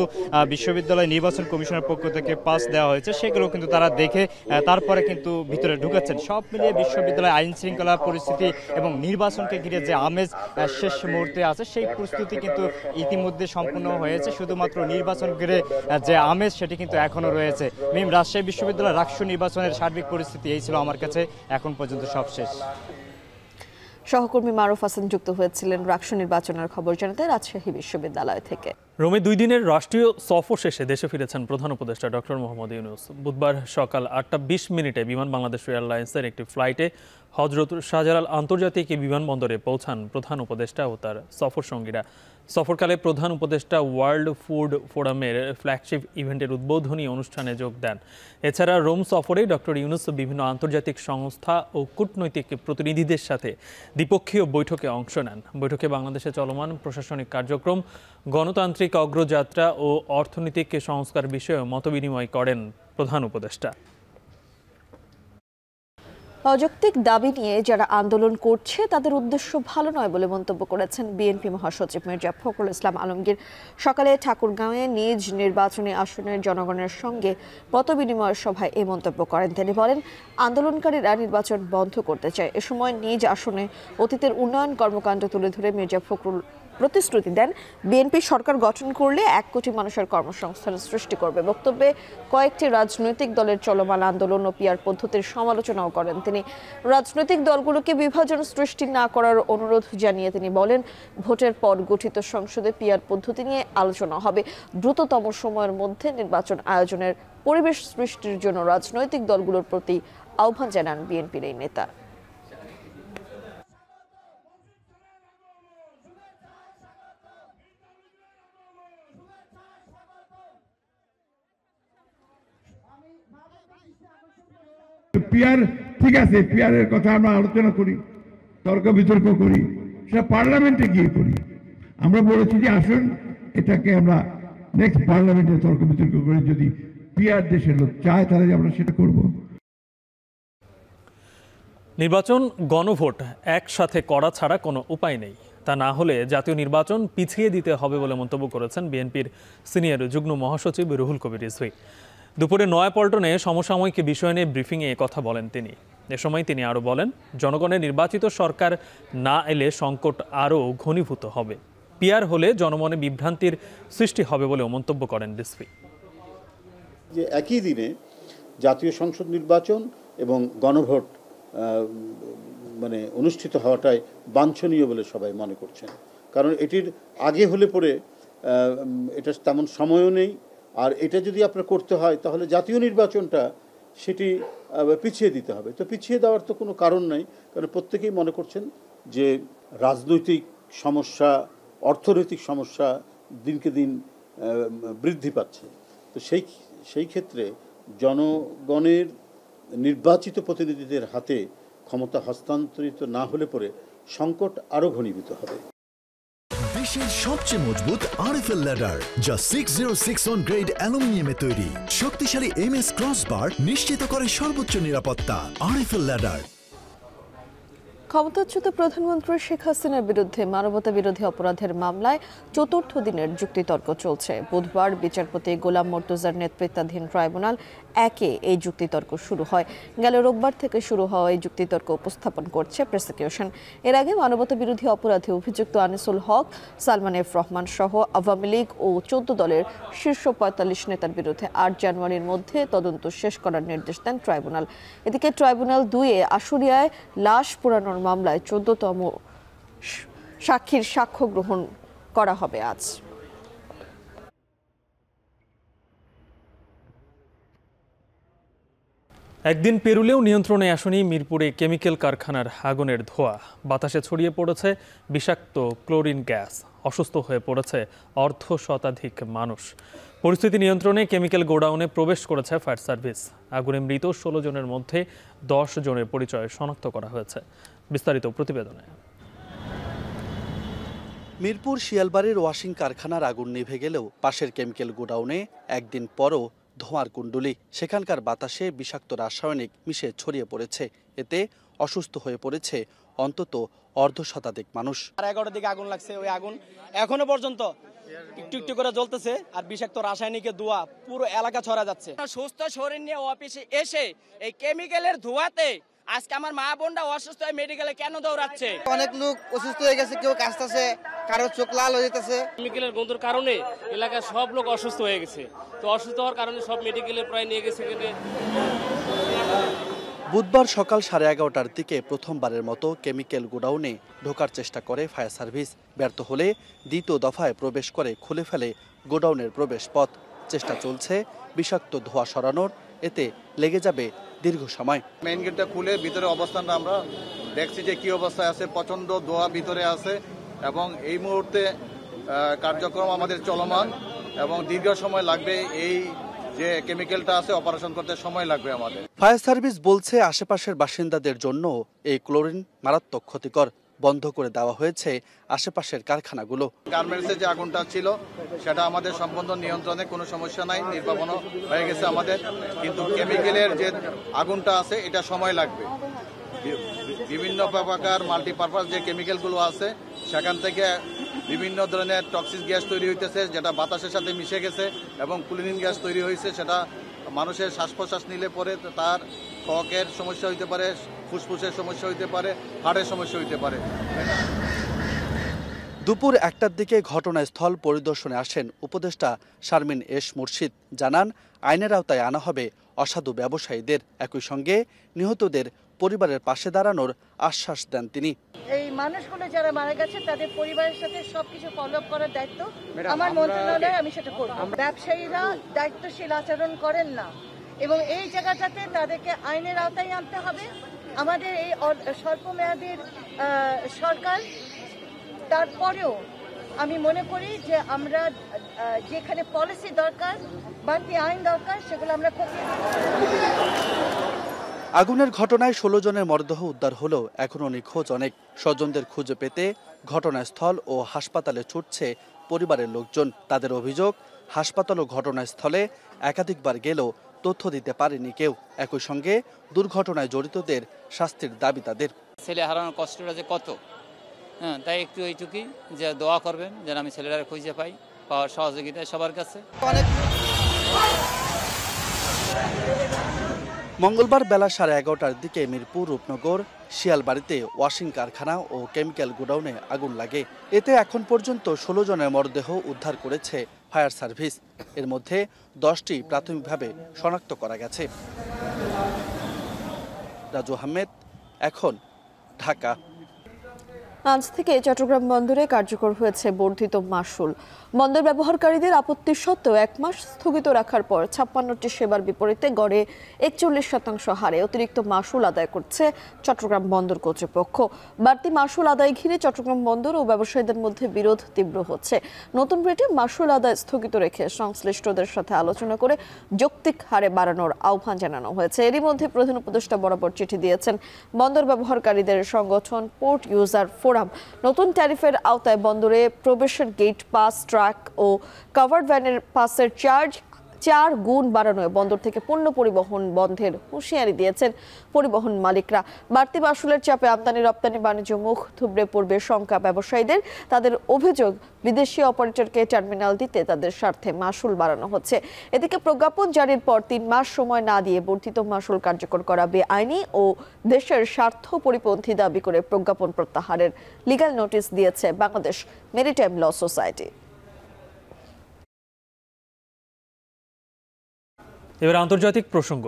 বিশ্ববিদ্যালয় নির্বাচন কমিশনের পক্ষ থেকে পাস দেওয়া হয়েছে, সেগুলো কিন্তু তারা দেখে তারপরে কিন্তু ভিতরে ঢুকাচ্ছেন। সব মিলিয়ে বিশ্ববিদ্যালয় আইন শৃঙ্খলা পরিস্থিতি এবং নির্বাচনকে ঘিরে যে আমেজ শেষ মুহূর্তে আছে সেই প্রস্তুতি কিন্তু ইতিমধ্যে সম্পূর্ণ হয়েছে। শুধুমাত্র নির্বাচন ঘিরে যে আমেজ সেটি কিন্তু এখনো রয়েছে। রাজশাহী বিশ্ববিদ্যালয় রাকসু নির্বাচনের সার্বিক পরিস্থিতি এই ছিল আমার কাছে এখন পর্যন্ত সবশেষ।
সহকর্মী মারুফ হাসান যুক্ত হয়েছিলেন রাকসু নির্বাচনের খবর জানাতে রাজশাহী বিশ্ববিদ্যালয় থেকে।
রোমে 2 দিনের রাষ্ট্রীয় সফর শেষে দেশে ফিরেছেন প্রধান উপদেষ্টা ডক্টর মোহাম্মদ ইউনূস। বুধবার সকাল 8:20 বিমান বাংলাদেশ এয়ারলাইন্সের একটি ফ্লাইটে হজরত শাহজালাল আন্তর্জাতিক বিমানবন্দরে পৌঁছান প্রধান উপদেষ্টা ও তার সফর সঙ্গীরা। সফরকালে প্রধান উপদেষ্টা ওয়ার্ল্ড ফুড ফোরামের ফ্ল্যাগশিপ ইভেন্টের উদ্বোধনী অনুষ্ঠানে যোগ দেন। এছাড়া রোম সফরে ডক্টর ইউনূস বিভিন্ন আন্তর্জাতিক সংস্থা ও কূটনৈতিক প্রতিনিধিদের সাথে দ্বিপক্ষীয় বৈঠকে অংশ নেন। বৈঠকে বাংলাদেশে চলমান প্রশাসনিক কার্যক্রম, গণতান্ত্রিক অগ্রযাত্রা ও অর্থনৈতিক সংস্কার বিষয়ে মতবিনিময় করেন প্রধান উপদেষ্টা।
অযৌক্তিক দাবি নিয়ে যারা আন্দোলন করছে তাদের উদ্দেশ্য ভালো নয় বলে মন্তব্য করেছেন বিএনপি মহাসচিব মির্জা ফখরুল ইসলাম আলমগীর। সকালে ঠাকুরগাঁওয়ে নিজ নির্বাচনী আসনের জনগণের সঙ্গে মতবিনিময় সভায় এই মন্তব্য করেন। তিনি বলেন, আন্দোলনকারীরা নির্বাচন বন্ধ করতে চায়। এ সময় নিজ আসনে অতীতের উন্নয়ন কর্মকাণ্ড তুলে ধরে মির্জা ফখরুল প্রতিশ্রুতি দেন, বিএনপি সরকার গঠন করলে 1 কোটি মানুষের কর্মসংস্থান সৃষ্টি করবে। বক্তব্যে কয়েকটি রাজনৈতিক দলের চলমান আন্দোলন ও পিআর পদ্ধতির সমালোচনাও করেন তিনি। রাজনৈতিক দলগুলোকে বিভাজন সৃষ্টি না করার অনুরোধ জানিয়ে তিনি বলেন, ভোটের পর গঠিত সংসদে পিআর পদ্ধতি নিয়ে আলোচনা হবে। দ্রুততম সময়ের মধ্যে নির্বাচন আয়োজনের পরিবেশ সৃষ্টির জন্য রাজনৈতিক দলগুলোর প্রতি আহ্বান জানান বিএনপির এই নেতা।
পিআর ঠিক আছে, পিআরের কথা আমরা আলোচনা করি, তর্ক বিতর্ক করি, সেটা পার্লামেন্টে গিয়ে করি। আমরা বলেছি যে আসুন এটাকে আমরা নেক্সট পার্লামেন্টে তর্ক বিতর্ক করি, যদি পিআর দেশের লোক চায় তাহলে আমরা সেটা করব।
নির্বাচন গণভোট একসাথে করা ছাড়া কোনো উপায় নেই। তা না হলে জাতীয় নির্বাচন পিছিয়ে দিতে হবে বলে মন্তব্য করেছেন বিএনপির সিনিয়র যুগ্ম মহাসচিব রুহুল কবির রিজভী। দুপুরে নয়াপল্টনে সমসাময়িক বিষয় নিয়ে ব্রিফিংয়ে কথা বলেন তিনি। এ সময় তিনি আরও বলেন, জনগণের নির্বাচিত সরকার না এলে সংকট আরও ঘনীভূত হবে। পিআর হলে জনমনে বিভ্রান্তির সৃষ্টি হবে বলেও মন্তব্য করেন ডিসপি।
যে একই দিনে জাতীয় সংসদ নির্বাচন এবং গণভোট অনুষ্ঠিত হওয়াটাই বাঞ্ছনীয় বলে সবাই মনে করছেন, কারণ এটির আগে হলে পরে এটা তেমন সময়ও নেই। আর এটা যদি আপনার করতে হয় তাহলে জাতীয় নির্বাচনটা সেটি পিছিয়ে দিতে হবে। তো পিছিয়ে দেওয়ার তো কোনো কারণ নাই, কারণ প্রত্যেকেই মনে করছেন যে রাজনৈতিক সমস্যা, অর্থনৈতিক সমস্যা দিনকে দিন বৃদ্ধি পাচ্ছে। তো সেই ক্ষেত্রে জনগণের নির্বাচিত প্রতিনিধিদের হাতে ক্ষমতা হস্তান্তরিত না হলে পরে সংকট আরও ঘনীভূত হবে।
দেশের সবচেয়ে মজবুত আরএফএল ল্যাডার, যা 6061 গ্রেড অ্যালুমিনিয়ামে তৈরি। শক্তিশালী এমএস ক্রসবার নিশ্চিত করে সর্বোচ্চ নিরাপত্তা। RFL ladder.
ক্ষমতাচ্যুত প্রধানমন্ত্রী শেখ হাসিনার বিরুদ্ধে মানবতা বিরোধী অপরাধের মামলায় চতুর্থ দিনের যুক্তিতর্ক চলছে। বুধবার বিচারপতি গোলাম মর্তুজার নেতৃত্বাধীন ট্রাইব্যুনাল 1-এ এই যুক্তিতর্ক শুরু হয়। গেল রোববার থেকে শুরু হওয়া এই যুক্তিতর্ক উপস্থাপন করছে প্রসিকিউশন। এর আগে মানবতা বিরোধী অপরাধে অভিযুক্ত আনিসুল হক, সালমান এফ রহমান সহ আওয়ামী লীগ ও 14 দলের শীর্ষ 45 নেতার বিরুদ্ধে 8 জানুয়ারির মধ্যে তদন্ত শেষ করার নির্দেশ দেন ট্রাইব্যুনাল। এদিকে ট্রাইব্যুনাল 2-এ আশুলিয়ায় লাশ পোড়ানোর মামলায় 14তম সাক্ষীর সাক্ষ্য গ্রহণ করা হবে আজ।
একদিন পেরুলেও নিয়ন্ত্রণে আসেনি মিরপুরে কেমিক্যাল কারখানার আগুনের ধোঁয়া। বাতাসে ছড়িয়ে পড়েছে বিষাক্ত ক্লোরিন গ্যাস। অসুস্থ হয়ে পড়েছে অর্ধশতাধিক মানুষ। পরিস্থিতি নিয়ন্ত্রণে কেমিক্যাল গোডাউনে প্রবেশ করেছে ফায়ার সার্ভিস। আগুনে মৃত 16 জনের মধ্যে 10 জনের পরিচয় শনাক্ত করা হয়েছে। বিস্তারিত প্রতিবেদনে।
মিরপুর শিয়ালবাড়ির ওয়াশিং কারখানার আগুন নিভে গেলেও পাশের কেমিক্যাল গোডাউনে একদিন পরও ধোঁয়ার কুণ্ডলী। সেখানকার বাতাসে বিষাক্ত রাসায়নিক মিশে ছড়িয়ে পড়েছে। এতে অসুস্থ হয়ে পড়েছে অন্তত অর্ধশতাধিক মানুষ।
11টার দিকে আগুন লাগছে। ওই আগুন এখনো পর্যন্ত একটু একটু করে জ্বলতেছে, আর বিষাক্ত রাসায়নিকের ধোঁয়া পুরো এলাকা ছড়া যাচ্ছে। সুস্থ শরীর নিয়ে অফিসে এসে এই কেমিক্যালের ধোঁয়াতে আজকে আমার মা বোনরা অসুস্থ হয়ে মেডিকেলে কেন দৌড়াচ্ছে?
অনেক লোক অসুস্থ হয়ে গেছে, কেউ কাশতেছে, কারো চোখ লাল হয়ে যেতেছে।
কেমিক্যালের গন্ধের কারণে এলাকার সব লোক অসুস্থ হয়ে গেছে। তো অসুস্থ হওয়ার কারণে সব মেডিকেলে প্রায় নিয়ে গেছে।
বুধবার সকাল 11:30টার দিকে প্রথমবারের মতো কেমিক্যাল গোডাউনে ঢোকার চেষ্টা করে ফায়ার সার্ভিস। ব্যর্থ হলে দ্বিতীয় দফায় প্রবেশ করে খুলে ফেলে গোডাউনের প্রবেশ পথ। চেষ্টা চলছে বিষাক্ত ধোঁয়া সরানোর, এতে লেগে যাবে দীর্ঘ সময়।
মেইন গেটটা খুলে ভিতরে অবস্থানটা আমরা দেখছি যে কি অবস্থায় আছে, প্রচন্ড ধোঁয়া ভিতরে আছে এবং এই মুহূর্তে কার্যক্রম আমাদের চলমান এবং দীর্ঘ সময় লাগবে। এই যে কেমিক্যালটা আছে অপারেশন করতে সময় লাগবে আমাদের।
ফায়ার সার্ভিস বলছে আশেপাশের বাসিন্দাদের জন্য এই ক্লোরিন মারাত্মক ক্ষতিকর। বন্ধ করে দেওয়া হয়েছে আশেপাশের কারখানাগুলো।
গার্মেন্টসের যে আগুনটা ছিল সেটা আমাদের সম্পূর্ণ নিয়ন্ত্রণে, কোনো সমস্যা নাই, নির্বাপন হয়ে গেছে আমাদের। কিন্তু কেমিক্যালের যে আগুনটা আছে এটা সময় লাগবে। বিভিন্ন প্রকার মাল্টিপারপাস যে কেমিক্যালগুলো আছে সেখান থেকে বিভিন্ন ধরনের টক্সিক গ্যাস তৈরি হইতেছে, যেটা বাতাসের সাথে মিশে গেছে এবং ক্লোরিন গ্যাস তৈরি হয়েছে। সেটা মানুষের শ্বাস প্রশ্বাস নিলে পরে তার ত্বকের সমস্যা হইতে পারে, ফুসফুসের সমস্যা হইতে পারে, হার্টের সমস্যা হইতে পারে।
দুপুর 1টার দিকে ঘটনাস্থল পরিদর্শনে আসেন উপদেষ্টা শারমিন এস মুর্শিদ। জানান আইনের আওতায় আনা হবে অসাধু ব্যবসায়ীদের। একই সঙ্গে নিহতদের পরিবারের পাশে দাঁড়ানোর আশ্বাস দেন তিনি।
এই মানুষগুলো যারা মারা গেছে তাদের পরিবারের সাথে সবকিছু ফলো আপ করার দায়িত্ব আমার মন্ত্রণালয়ে, আমি সেটা করব। ব্যবসায়ীরা দায়িত্বশীল আচরণ করেন না এবং এই জায়গাটাতে তাদেরকে আইনের আওতায় আনতে হবে। আমাদের এই স্বল্পমেয়াদীর সরকার, তারপরেও আমি মনে করি যে আমরা যেখানে পলিসি দরকার, বাড়তি আইন দরকার, সেগুলো আমরা খতিয়ে
আগুনের ঘটনায় 16 জনের মরদেহ উদ্ধার হলেও এখনও নিখোঁজ অনেক। স্বজনদের খুঁজে পেতে ঘটনাস্থল ও হাসপাতালে ছুটছে পরিবারের লোকজন। তাদের অভিযোগ, হাসপাতাল ও ঘটনাস্থলে একাধিকবার গেলেও তথ্য দিতে পারেনি কেউ। একই সঙ্গে দুর্ঘটনায় জড়িতদের শাস্তির দাবি তাদের।
ছেলে হারানোর কষ্টটা যে কত, তাই একটু এইটুকুই যে দোয়া করবেন যেন আমি ছেলেরা খুঁজে পাওয়ার সহযোগিতা সবার কাছে।
মঙ্গলবার বেলা 11:30টার দিকে মিরপুর রূপনগর শিয়ালবাড়িতে ওয়াশিং কারখানা ও কেমিক্যাল গোডাউনে আগুন লাগে। এতে এখন পর্যন্ত 16 জনের মরদেহ উদ্ধার করেছে ফায়ার সার্ভিস। এর মধ্যে 10টি প্রাথমিকভাবে শনাক্ত করা গেছে। রাজু আহমেদ, এখন, ঢাকা।
আজ থেকে চট্টগ্রাম বন্দরে কার্যকর হয়েছে বর্ধিত মাশুল। বন্দর ব্যবহারকারীদের আপত্তি সত্ত্বেও 1 মাস স্থগিত রাখার পর 56টি সেবার বিপরীতে গড়ে 41% হারে অতিরিক্ত মাশুল আদায় করছে চট্টগ্রাম বন্দর কর্তৃপক্ষ। বাড়তি মাশুল আদায় ঘিরে চট্টগ্রাম বন্দর ও ব্যবসায়ীদের মধ্যে বিরোধ তীব্র হচ্ছে। নতুন রেটে মাশুল আদায় স্থগিত রেখে সংশ্লিষ্টদের সাথে আলোচনা করে যৌক্তিক হারে বাড়ানোর আহ্বান জানানো হয়েছে। এরই মধ্যে প্রধান উপদেষ্টা বরাবর চিঠি দিয়েছেন বন্দর ব্যবহারকারীদের সংগঠন পোর্ট ইউজার ফোরাম। নতুন ট্যারিফের আওতায় বন্দরে প্রবেশের গেট পাস, ট্রাক ও কাভার্ড ভ্যানের পাসের চার্জ 4 গুণ বাড়ানোয় বন্দর থেকে পণ্য পরিবহন বন্ধের হুঁশিয়ারি দিয়েছেন পরিবহন মালিকরা। বাড়তি মাশুলের চাপে আমদানি রপ্তানি বাণিজ্য মুখ থুবড়ে পড়বে শঙ্কা ব্যবসায়ীদের। তাদের অভিযোগ, বিদেশি অপারেটরকে টার্মিনাল দিতে তাদের স্বার্থে মাশুল বাড়ানো হচ্ছে। এদিকে প্রজ্ঞাপন জারির পর 3 মাস সময় না দিয়ে বর্ধিত মাশুল কার্যকর করা বেআইনি ও দেশের স্বার্থ পরিপন্থী দাবি করে প্রজ্ঞাপন প্রত্যাহারের লিগ্যাল নোটিশ দিয়েছে বাংলাদেশ মেরিটাইম ল সোসাইটি।
এবার আন্তর্জাতিক প্রসঙ্গ।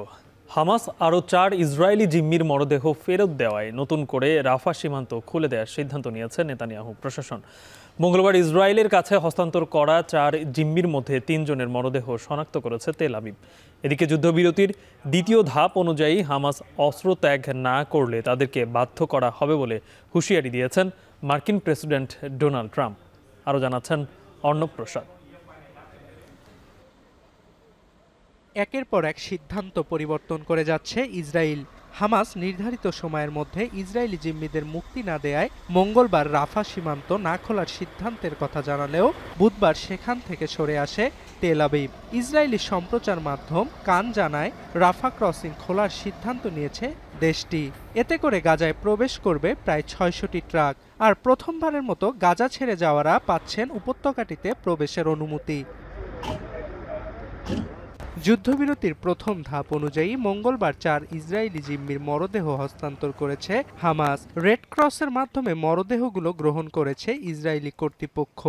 হামাস আরও 4 ইসরায়েলি জিম্মির মরদেহ ফেরত দেওয়ায় নতুন করে রাফা সীমান্ত খুলে দেওয়ার সিদ্ধান্ত নিয়েছে নেতানিয়াহু প্রশাসন। মঙ্গলবার ইসরায়েলের কাছে হস্তান্তর করা 4 জিম্মির মধ্যে 3 জনের মরদেহ শনাক্ত করেছে তেল আবিব। এদিকে যুদ্ধবিরতির দ্বিতীয় ধাপ অনুযায়ী হামাস অস্ত্র ত্যাগ না করলে তাদেরকে বাধ্য করা হবে বলে হুঁশিয়ারি দিয়েছেন মার্কিন প্রেসিডেন্ট ডোনাল্ড ট্রাম্প। আরও জানাচ্ছেন অর্ণব প্রসাদ।
একের পর এক সিদ্ধান্ত পরিবর্তন করে যাচ্ছে ইসরায়েল। হামাস নির্ধারিত সময়ের মধ্যে ইসরায়েলি জিম্মিদের মুক্তি না দেয়ায় মঙ্গলবার রাফা সীমান্ত না খোলার সিদ্ধান্তের কথা জানালেও বুধবার সেখান থেকে সরে আসে তেল আবিব। ইসরায়েলি সম্প্রচার মাধ্যম কান জানায় রাফা ক্রসিং খোলার সিদ্ধান্ত নিয়েছে দেশটি। এতে করে গাজায় প্রবেশ করবে প্রায় 600টি ট্রাক। আর প্রথমবারের মতো গাজা ছেড়ে যাওয়ারা পাচ্ছেন উপত্যকাটিতে প্রবেশের অনুমতি। যুদ্ধবিরতির প্রথম ধাপ অনুযায়ী মঙ্গলবার 4 ইসরায়েলি জিম্মির মরদেহ হস্তান্তর করেছে হামাস। রেড ক্রসের মাধ্যমে মরদেহগুলো গ্রহণ করেছে ইসরায়েলি কর্তৃপক্ষ।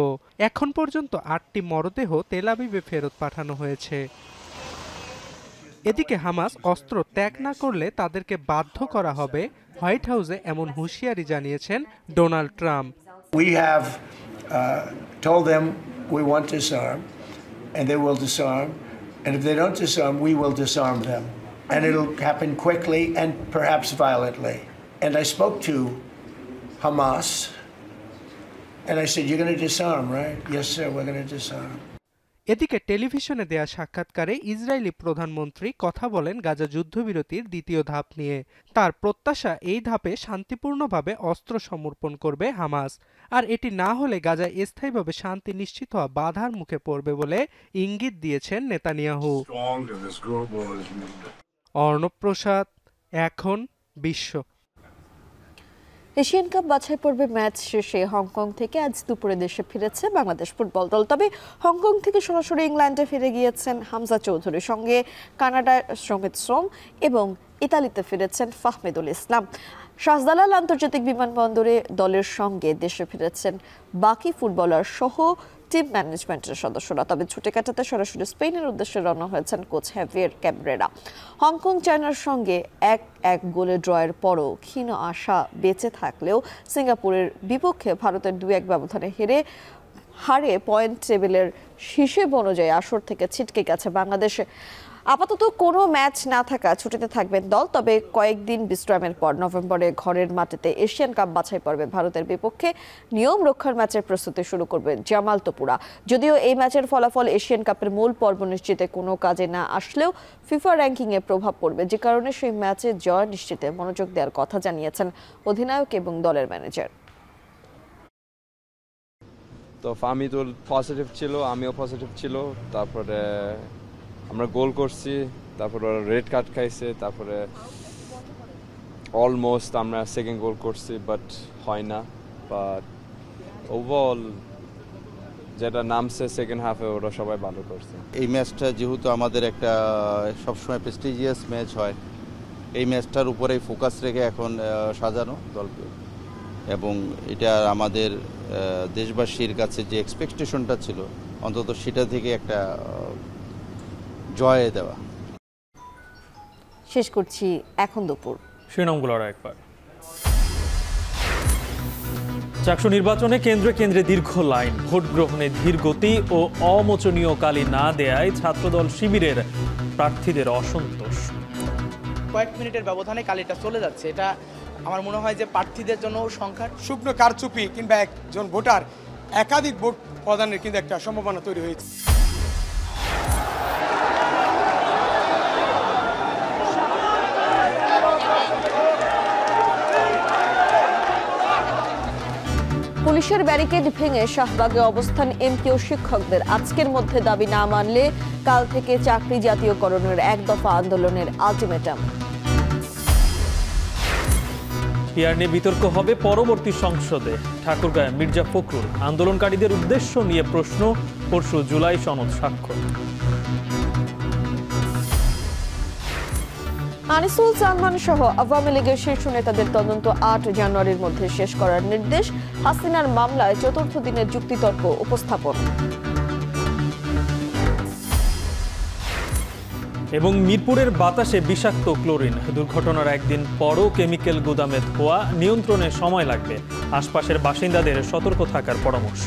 এখন পর্যন্ত 8টি মরদেহ তেল আবিবে ফেরত পাঠানো হয়েছে। এদিকে হামাস অস্ত্র ত্যাগ না করলে তাদেরকে বাধ্য করা হবে, হোয়াইট হাউসে এমন হুঁশিয়ারি জানিয়েছেন Donald Trump.
We have told them we want to disarm and they will disarm. And if they don't disarm, we will disarm them. And it'll happen quickly and perhaps violently. And I spoke to Hamas and I said, you're going to disarm, right? Yes, sir, we're going to disarm.
এদিকে টেলিভিশনে দেয়া সাক্ষাৎকারে Israeli প্রধানমন্ত্রী কথা বলেন গাজা যুদ্ধবিরতির দ্বিতীয় ধাপ নিয়ে। তার প্রত্যাশা এই ধাপে শান্তিপূর্ণভাবে অস্ত্র সমর্পণ করবে হামাস। আর এটি না হলে গাজায় স্থায়ীভাবে শান্তি নিশ্চিত হওয়া বাধার মুখে পড়বে বলে ইঙ্গিত দিয়েছেন নেতানিয়াহু। অর্ণব প্রসাদ, এখন, বিশ্ব।
এশিয়ান কাপ বাছাই পর্বে ম্যাচ শেষে হংকং থেকে আজ দুপুরে দেশে ফিরেছে বাংলাদেশ ফুটবল দল। তবে হংকং থেকে সরাসরি ইংল্যান্ডে ফিরে গিয়েছেন হামজা চৌধুরীর সঙ্গে কানাডায় সমিত সোম এবং ইতালিতে ফিরেছেন ফাহমিদুল ইসলাম। শাহজালাল আন্তর্জাতিক বিমানবন্দরে দলের সঙ্গে দেশে ফিরেছেন বাকি ফুটবলার সহ টিম ম্যানেজমেন্টের সদস্যরা। তবে ছুটি কাটাতে সরাসরি স্পেনের উদ্দেশ্যে রওনা হয়েছেন কোচ হেভিয়ার ক্যাব্রেরা। হংকং চায়নার সঙ্গে 1-1 গোলে ড্রয়ের পরও ক্ষীণ আশা বেঁচে থাকলেও সিঙ্গাপুরের বিপক্ষে ভারতের 2-1 ব্যবধানে হারে পয়েন্ট টেবিলের হিসেব অনুযায়ী আসর থেকে ছিটকে গেছে বাংলাদেশে। আপাতত কোনো ম্যাচ না থাকা ছুটিতে থাকবেন দল। তবে কয়েকদিন বিশ্রামের পর নভেম্বরে ঘরের মাটিতে এশিয়ান কাপ বাছাই পর্বে ভারতের বিপক্ষে নিয়ম রক্ষার ম্যাচের প্রস্তুতি শুরু করবেন জামাল তোপুরা। যদিও এই ম্যাচের ফলাফল এশিয়ান কাপের মূল পর্ব নিশ্চিতে কোনো কাজে না আসলেও ফিফা র্যাঙ্কিংয়ে প্রভাব পড়বে, যে কারণে সেই ম্যাচে জয় নিশ্চিতে মনোযোগ দেওয়ার কথা জানিয়েছেন অধিনায়ক এবং দলের ম্যানেজার।
তো ফাহমিদুল পজিটিভ ছিল, আমিও পজিটিভ ছিল। তারপরে আমরা গোল করছি, তারপরে ওরা রেড কার্ড খাইছে, তারপরে অলমোস্ট আমরা সেকেন্ড গোল করছি, বাট হয় না। বাট ওভারঅল যেটা নামছে সেকেন্ড হাফে ওরা সবাই ভালো করছে।
এই ম্যাচটা যেহেতু আমাদের একটা সবসময় প্রেস্টিজিয়াস ম্যাচ হয়,
এই ম্যাচটার উপরেই ফোকাস রেখে এখন সাজানো দলকে, এবং এটা আমাদের দেশবাসীর কাছে যে এক্সপেকটেশনটা ছিল অন্তত সেটা থেকে একটা জয় দেওয়া।
শেষ করছি এখন দুপুর
শিরোনামগুলো আর একবার। চাকসু নির্বাচনে কেন্দ্রে কেন্দ্রে দীর্ঘ লাইন, ভোট গ্রহণে ধীর গতি ও অমোচনীয় কালি না দেয়ায় ছাত্রদল শিবিরের প্রার্থীদের অসন্তোষ।
কয়েক মিনিটের ব্যবধানে কালিটা চলে যাচ্ছে, এটা আমার মনে হয় যে প্রার্থীদের জন্য সংখ্যার
শুকনো কারচুপি কিংবা একজন ভোটার একাধিক ভোট প্রদানের কিন্তু একটা সম্ভাবনা তৈরি হয়েছে।
পুলিশের ব্যারিকেড ভেঙে শাহবাগে অবস্থান এমপি ও শিক্ষকদের। আজকের মধ্যে দাবি না মানলে কাল থেকে চাকরি জাতীয়করণের এক দফা আন্দোলনের আলটিমেটাম।
পিআর নিয়ে বিতর্ক হবে পরবর্তী সংসদে। ঠাকুরগাঁয়ে মির্জা ফখরুল, আন্দোলনকারীদের উদ্দেশ্য নিয়ে প্রশ্ন, পরশু জুলাই সনদ স্বাক্ষর।
আনিসুল সালমান সহ আওয়ামী লীগের শীর্ষ নেতাদের তদন্ত 8 জানুয়ারির মধ্যে শেষ করার নির্দেশ। হাসিনার মামলায় চতুর্থ দিনের যুক্তিতর্ক উপস্থাপন।
এবং মিরপুরের বাতাসে বিষাক্ত ক্লোরিন, দুর্ঘটনার একদিন পরও কেমিক্যাল গুদামে ধোয়া, নিয়ন্ত্রণে সময় লাগবে। আশপাশের বাসিন্দাদের সতর্ক থাকার পরামর্শ।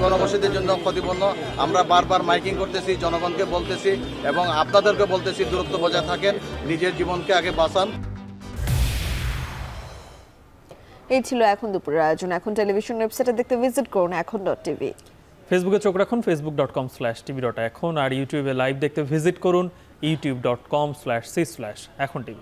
জনবসতির জন্য ক্ষতিপূর্ণ। আমরা বারবার মাইকিং করতেছি, জনগণকে বলতেছি এবং আপনাদেরকে বলতেছি দূরত্ব বজায় থাকেন, নিজের জীবনকে আগে বাঁচান।
এই ছিল এখন দুপুরের আয়োজন। এখন টেলিভিশন ওয়েবসাইটে দেখতে ভিজিট করুন এখন.tv।
ফেসবুকে চোখ রাখুন facebook.com/tv.এখন, আর ইউটিউবে লাইভ দেখতে ভিজিট করুন youtube.com/c/এখন TV।